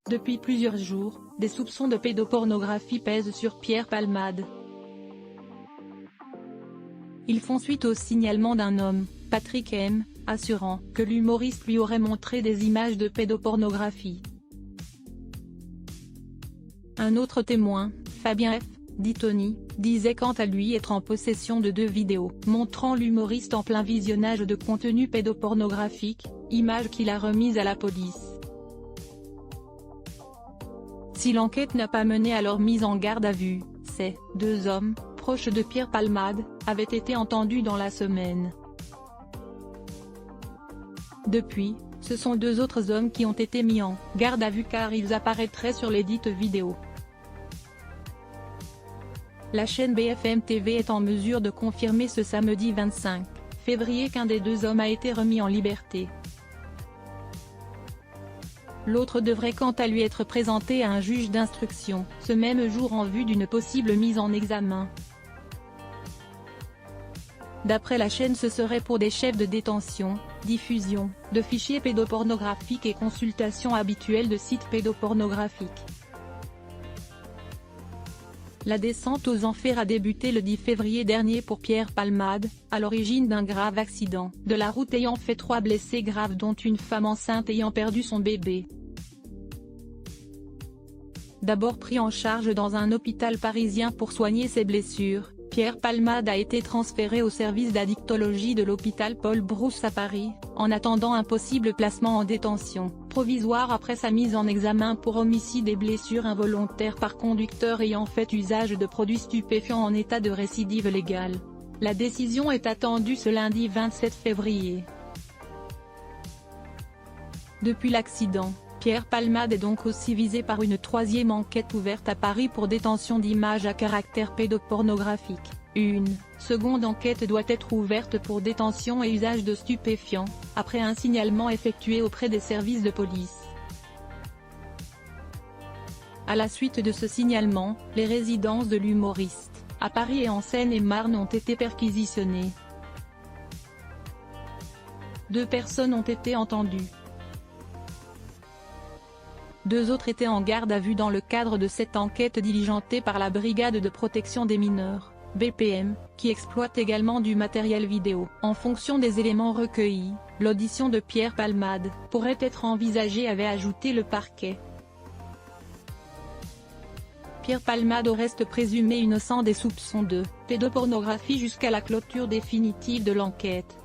Depuis plusieurs jours, des soupçons de pédopornographie pèsent sur Pierre Palmade. Ils font suite au signalement d'un homme, Patrick M., assurant que l'humoriste lui aurait montré des images de pédopornographie. Un autre témoin, Fabien F., dit Tony, disait quant à lui être en possession de 2 vidéos montrant l'humoriste en plein visionnage de contenu pédopornographique, images qu'il a remises à la police. Si l'enquête n'a pas mené à leur mise en garde à vue, ces 2 hommes, proches de Pierre Palmade, avaient été entendus dans la semaine. Depuis, ce sont 2 autres hommes qui ont été mis en garde à vue car ils apparaîtraient sur les dites vidéos. La chaîne BFM TV est en mesure de confirmer ce samedi 25 février qu'un des 2 hommes a été remis en liberté. L'autre devrait quant à lui être présenté à un juge d'instruction, ce même jour en vue d'une possible mise en examen. D'après la chaîne, ce serait pour des chefs de détention, diffusion de fichiers pédopornographiques et consultation habituelle de sites pédopornographiques. La descente aux enfers a débuté le 10 février dernier pour Pierre Palmade, à l'origine d'un grave accident de la route ayant fait 3 blessés graves dont une femme enceinte ayant perdu son bébé. D'abord pris en charge dans un hôpital parisien pour soigner ses blessures, Pierre Palmade a été transféré au service d'addictologie de l'hôpital Paul Brousse à Paris, en attendant un possible placement en détention provisoire après sa mise en examen pour homicide et blessures involontaires par conducteur ayant fait usage de produits stupéfiants en état de récidive légale. La décision est attendue ce lundi 27 février. Depuis l'accident, Pierre Palmade est donc aussi visé par une 3e enquête ouverte à Paris pour détention d'images à caractère pédopornographique. Une seconde enquête doit être ouverte pour détention et usage de stupéfiants, après un signalement effectué auprès des services de police. À la suite de ce signalement, les résidences de l'humoriste, à Paris et en Seine-et-Marne ont été perquisitionnées. 2 personnes ont été entendues. 2 autres étaient en garde à vue dans le cadre de cette enquête diligentée par la Brigade de protection des mineurs, BPM, qui exploite également du matériel vidéo. En fonction des éléments recueillis, l'audition de Pierre Palmade pourrait être envisagée, avait ajouté le parquet. Pierre Palmade reste présumé innocent des soupçons de pédopornographie jusqu'à la clôture définitive de l'enquête.